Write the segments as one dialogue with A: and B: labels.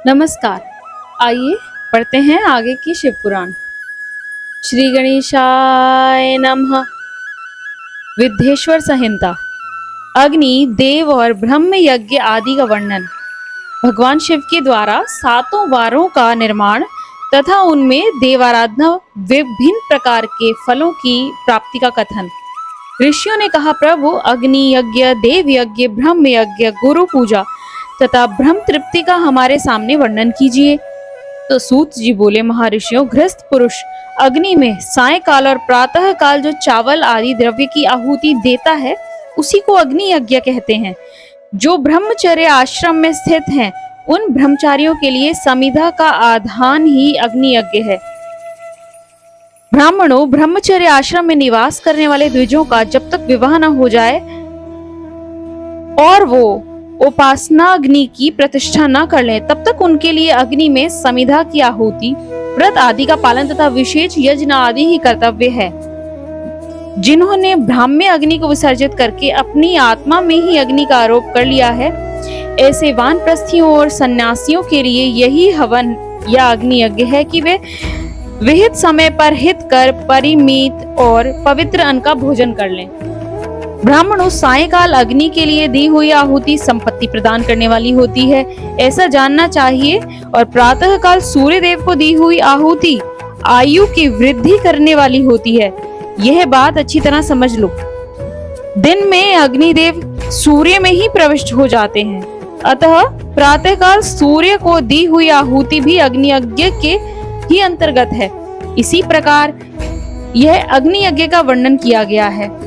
A: नमस्कार। आइए पढ़ते हैं आगे की शिव पुराण। श्री गणेशाय नमः। विद्येश्वर संहिता। अग्नि, देव और ब्रह्म यज्ञ आदि का वर्णन। भगवान शिव के द्वारा 7 वारों का निर्माण तथा उनमें देवाराधना विभिन्न प्रकार के फलों की प्राप्ति का कथन। ऋषियों ने कहा, प्रभु, अग्नि यज्ञ, देव यज्ञ, ब्रह्म यज्ञ, गुरु पूजा तथा ब्रह्म तृप्ति का हमारे सामने वर्णन कीजिए। तो सूत जी बोले, महर्षियों, गृहस्थ पुरुष अग्नि में सायंकाल और प्रातः काल जो चावल आदि द्रव्य की आहुति देता है उसी को अग्नि यज्ञ कहते हैं। जो ब्रह्मचर्य आश्रम में स्थित हैं, उन ब्रह्मचारियों के लिए समिधा का आधान ही अग्नि यज्ञ है। ब्राह्मणों, ब्रह्मचर्य आश्रम में निवास करने वाले द्विजों का जब तक विवाह न हो जाए और वो उपासना अग्नि की प्रतिष्ठा न कर ले, तब तक उनके लिए अग्नि में समिधा की आहुति, व्रत आदि का पालन तथा विशेष यज्ञ आदि ही कर्तव्य है। जिन्होंने ब्राह्म्य अग्नि को विसर्जित करके अपनी आत्मा में ही अग्नि का आरोप कर लिया है, ऐसे वानप्रस्थियों और सन्यासियों के लिए यही हवन या अग्नि यज्ञ है कि वे विहित समय पर हित कर परिमित और पवित्र अन्न का भोजन कर लें। ब्राह्मणों, सायंकाल अग्नि के लिए दी हुई आहुति संपत्ति प्रदान करने वाली होती है, ऐसा जानना चाहिए। और प्रातः काल सूर्य देव को दी हुई आहुति आयु की वृद्धि करने वाली होती है। यह बात अच्छी तरह समझ लो। दिन में अग्निदेव सूर्य में ही प्रविष्ट हो जाते हैं, अतः प्रातः काल सूर्य को दी हुई आहुति भी अग्नि यज्ञ के ही अंतर्गत है। इसी प्रकार यह अग्नि यज्ञ का वर्णन किया गया है।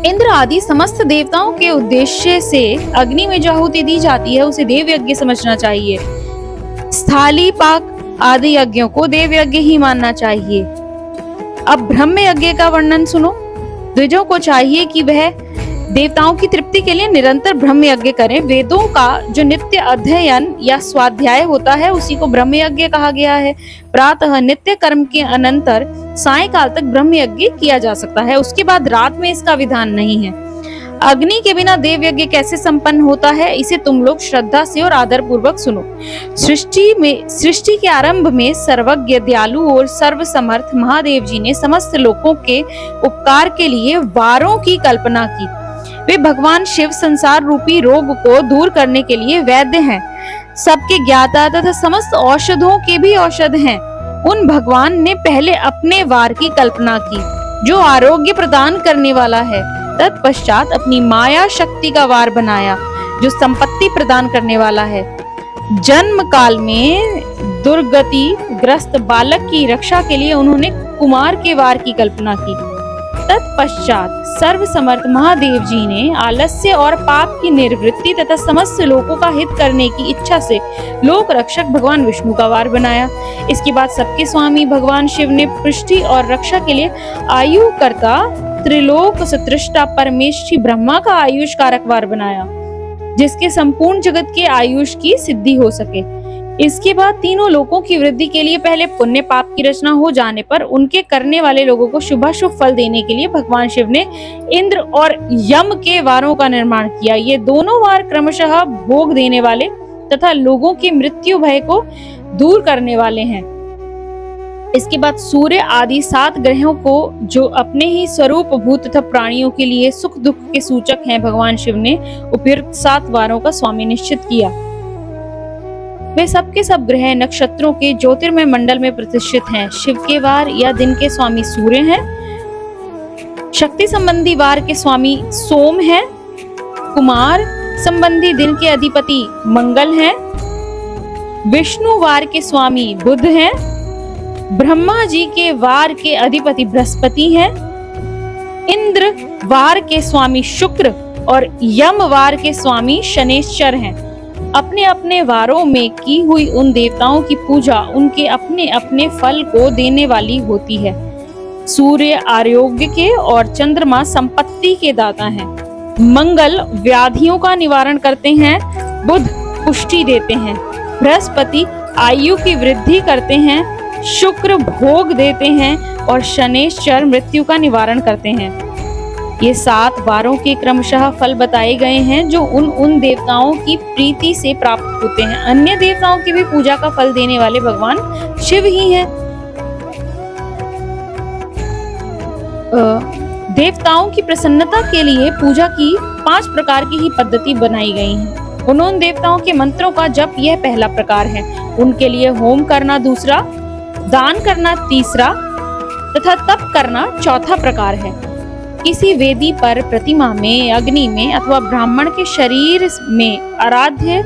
A: इंद्र आदि समस्त देवताओं के उद्देश्य से अग्नि में जो आहुति दी जाती है उसे देव यज्ञ समझना चाहिए। स्थाली पाक आदि यज्ञों को देव यज्ञ ही मानना चाहिए। अब ब्रह्म यज्ञ का वर्णन सुनो। द्विजों को चाहिए कि वह देवताओं की तृप्ति के लिए निरंतर ब्रह्म यज्ञ करें। वेदों का जो नित्य अध्ययन या स्वाध्याय होता है उसी को ब्रह्म यज्ञ कहा गया है। प्रातः नित्य कर्म के अनंतर सायंकाल तक ब्रह्म यज्ञ किया जा सकता है, उसके बाद रात में इसका विधान नहीं है। अग्नि के बिना देव यज्ञ कैसे संपन्न होता है, इसे तुम लोग श्रद्धा से और आदर पूर्वक सुनो। सृष्टि के आरंभ में सर्वज्ञ, दयालु और सर्वसमर्थ महादेव जी ने समस्त लोगों के उपकार के लिए वारों की कल्पना की। वे भगवान शिव संसार रूपी रोग को दूर करने के लिए वैद्य हैं, सबके ज्ञाता तथा समस्त औषधों के भी औषध हैं। उन भगवान ने पहले अपने वार की कल्पना की जो आरोग्य प्रदान करने वाला है। तत्पश्चात अपनी माया शक्ति का वार बनाया जो संपत्ति प्रदान करने वाला है। जन्म काल में दुर्गति ग्रस्त बालक की रक्षा के लिए उन्होंने कुमार के वार की कल्पना की। तत्पश्चात सर्वसमर्थ महादेव जी ने आलस्य और पाप की निर्वृत्ति तथा समस्त लोगों का हित करने की इच्छा से लोक रक्षक भगवान विष्णु का वार बनाया। इसके बाद सबके स्वामी भगवान शिव ने पुष्टि और रक्षा के लिए आयु करता त्रिलोक सतृष्टा परमेष्ठी ब्रह्मा का आयुष कारक वार बनाया, जिसके संपूर्ण जगत के आयुष की सिद्धि हो सके। इसके बाद तीनों लोकों की वृद्धि के लिए पहले पुण्य पाप की रचना हो जाने पर उनके करने वाले लोगों को शुभाशुभ फल देने के लिए भगवान शिव ने इंद्र और यम के वारों का निर्माण किया। ये दोनों वार क्रमशः भोग देने वाले तथा लोगों की मृत्यु भय को दूर करने वाले हैं। इसके बाद सूर्य आदि 7 ग्रहों को जो अपने ही स्वरूप भूत तथा प्राणियों के लिए सुख दुख के सूचक हैं, भगवान शिव ने उपयुक्त 7 वारों का स्वामी निश्चित किया। वे सबके सब ग्रह नक्षत्रों के ज्योतिर्मय मंडल में प्रतिष्ठित हैं। शिव के वार या दिन के स्वामी सूर्य हैं। शक्ति संबंधी वार के स्वामी सोम हैं। कुमार संबंधी दिन के अधिपति मंगल हैं। विष्णु वार के स्वामी बुध हैं। ब्रह्मा जी के वार के अधिपति बृहस्पति हैं। इंद्र वार के स्वामी शुक्र और यम वार के स्वामी शनेश्चर हैं। अपने अपने वारों में की हुई उन देवताओं की पूजा उनके अपने अपने फल को देने वाली होती है। सूर्य आरोग्य के और चंद्रमा संपत्ति के दाता हैं। मंगल व्याधियों का निवारण करते हैं। बुध पुष्टि देते हैं। बृहस्पति आयु की वृद्धि करते हैं। शुक्र भोग देते हैं और शनेश्चर मृत्यु का निवारण करते हैं। ये 7 वारों के क्रमशः फल बताए गए हैं जो उन देवताओं की प्रीति से प्राप्त होते हैं। अन्य देवताओं की भी पूजा का फल देने वाले भगवान शिव ही हैं। देवताओं की प्रसन्नता के लिए पूजा की 5 प्रकार की ही पद्धति बनाई गई है। उन देवताओं के मंत्रों का जप यह पहला प्रकार है। उनके लिए होम करना दूसरा, दान करना तीसरा तथा तप करना चौथा प्रकार है। किसी वेदी पर, प्रतिमा में, अग्नि में अथवा ब्राह्मण के शरीर में आराध्य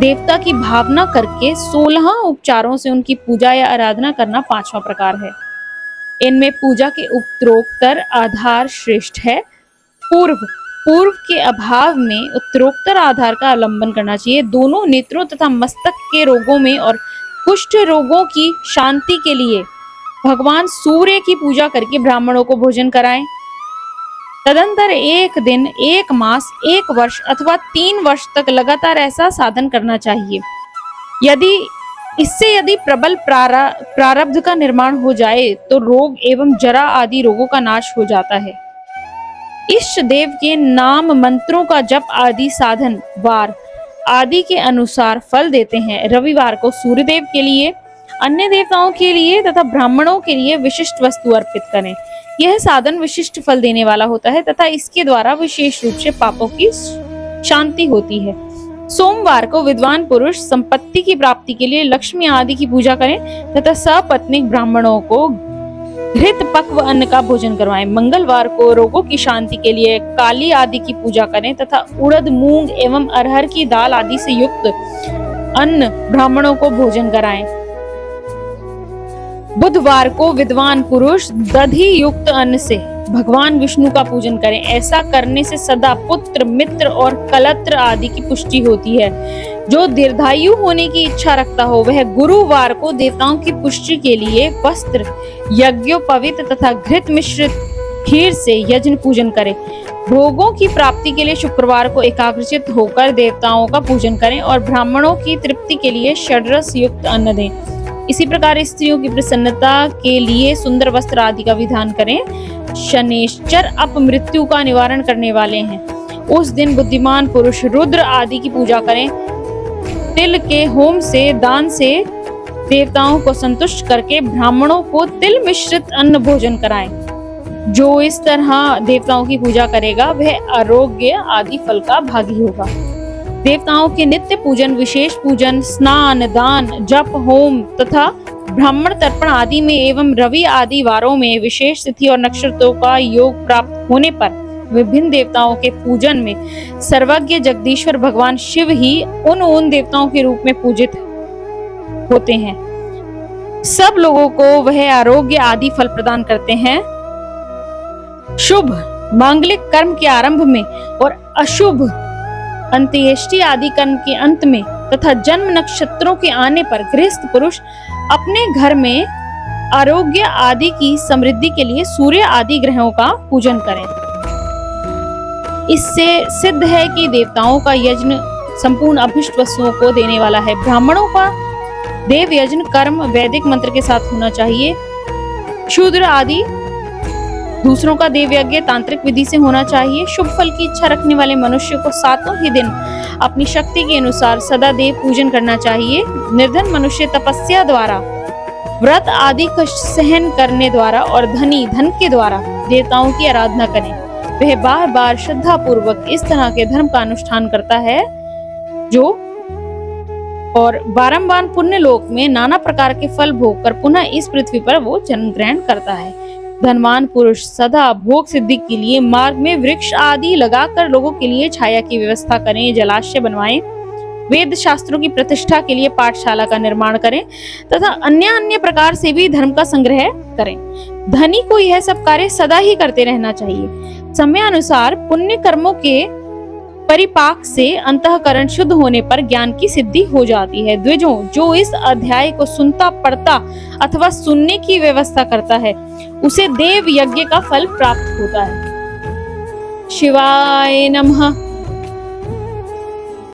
A: देवता की भावना करके 16 उपचारों से उनकी पूजा या आराधना करना 5वां प्रकार है। इनमें पूजा के उत्तरोत्तर आधार श्रेष्ठ है। पूर्व के अभाव में उत्तरोत्तर आधार का अवलंबन करना चाहिए। दोनों नेत्रों तथा मस्तक के रोगों में और कुष्ठ रोगों की शांति के लिए भगवान सूर्य की पूजा करके ब्राह्मणों को भोजन कराएं। तदंतर 1 दिन, 1 मास, 1 वर्ष अथवा 3 वर्ष तक लगातार ऐसा साधन करना चाहिए। यदि प्रबल प्रारब्ध का निर्माण हो जाए तो रोग एवं जरा आदि रोगों का नाश हो जाता है। इष्ट देव के नाम मंत्रों का जप आदि साधन वार आदि के अनुसार फल देते हैं। रविवार को सूर्य देव के लिए, अन्य देवताओं के लिए तथा ब्राह्मणों के लिए विशिष्ट वस्तु अर्पित करें। यह साधन विशिष्ट फल देने वाला होता है तथा इसके द्वारा विशेष रूप से पापों की शांति होती है। सोमवार को विद्वान पुरुष संपत्ति की प्राप्ति के लिए लक्ष्मी आदि की पूजा करें तथा सपत्नीक ब्राह्मणों को घृत पक्व अन्न का भोजन करवाएं। मंगलवार को रोगों की शांति के लिए काली आदि की पूजा करें तथा उड़द, मूंग एवं अरहर की दाल आदि से युक्त अन्न ब्राह्मणों को भोजन कराएं। बुधवार को विद्वान पुरुष दधि युक्त अन्न से भगवान विष्णु का पूजन करें। ऐसा करने से सदा पुत्र, मित्र और कलत्र आदि की पुष्टि होती है। जो दीर्घायु होने की इच्छा रखता हो वह गुरुवार को देवताओं की पुष्टि के लिए वस्त्र, यज्ञोपवीत तथा घृत मिश्रित खीर से यज्ञ पूजन करे। भोगों की प्राप्ति के लिए शुक्रवार को एकाग्रचित होकर देवताओं का पूजन करें और ब्राह्मणों की तृप्ति के लिए षड्रस युक्त अन्न दें। इसी प्रकार स्त्रियों की प्रसन्नता के लिए सुंदर वस्त्र आदि का विधान करें। शनैश्चर अपमृत्यु का निवारण करने वाले हैं। उस दिन बुद्धिमान पुरुष रुद्र आदि की पूजा करें। तिल के होम से, दान से देवताओं को संतुष्ट करके ब्राह्मणों को तिल मिश्रित अन्न भोजन कराएं। जो इस तरह देवताओं की पूजा करेगा वह आरोग्य आदि फल का भागी होगा। देवताओं के नित्य पूजन, विशेष पूजन, स्नान, दान, जप, होम तथा ब्राह्मण तर्पण आदि में एवं रवि आदि वारों में विशेष तिथि और नक्षत्रों का योग प्राप्त होने पर विभिन्न देवताओं के पूजन में सर्वज्ञ जगदीश्वर भगवान शिव ही उन देवताओं के रूप में पूजित होते हैं। सब लोगों को वह आरोग्य आदि फल प्रदान करते हैं। शुभ मांगलिक कर्म के आरंभ में और अशुभ अंत्येष्टि आदि कर्म के अंत में तथा जन्म नक्षत्रों के आने पर गृहस्थ पुरुष अपने घर में आरोग्य आदि की समृद्धि के लिए सूर्य आदि ग्रहों का पूजन करें। इससे सिद्ध है कि देवताओं का यज्ञ संपूर्ण अभिष्ट वस्तुओं को देने वाला है। ब्राह्मणों का देव यज्ञ कर्म वैदिक मंत्र के साथ होना चाहिए। शूद्र आदि दूसरों का देव यज्ञ तांत्रिक विधि से होना चाहिए। शुभ फल की इच्छा रखने वाले मनुष्य को 7 ही दिन अपनी शक्ति के अनुसार सदा देव पूजन करना चाहिए। निर्धन मनुष्य तपस्या द्वारा, व्रत आदि कष्ट सहन करने द्वारा और धनी धन के द्वारा देवताओं की आराधना करें। वह बार बार श्रद्धा पूर्वक इस तरह के धर्म का अनुष्ठान करता है जो और बारंबार पुण्य लोक में नाना प्रकार के फल भोग कर पुनः इस पृथ्वी पर वो जन्म ग्रहण करता है। धनवान पुरुष सदा भोग सिद्धि के लिए मार्ग में वृक्ष आदि लगाकर लोगों के लिए छाया की व्यवस्था करें, जलाशय बनवाएं, वेद शास्त्रों की प्रतिष्ठा के लिए पाठशाला का निर्माण करें तथा अन्य प्रकार से भी धर्म का संग्रह करें। धनी को यह सब कार्य सदा ही करते रहना चाहिए। समय अनुसार पुण्य कर्मों के परिपाक से अंतःकरण शुद्ध होने पर ज्ञान की सिद्धि हो जाती है। द्विजों, जो इस अध्याय को सुनता, पढ़ता अथवा सुनने की व्यवस्था करता है उसे देव यज्ञ का फल प्राप्त होता है। शिवाय नमः।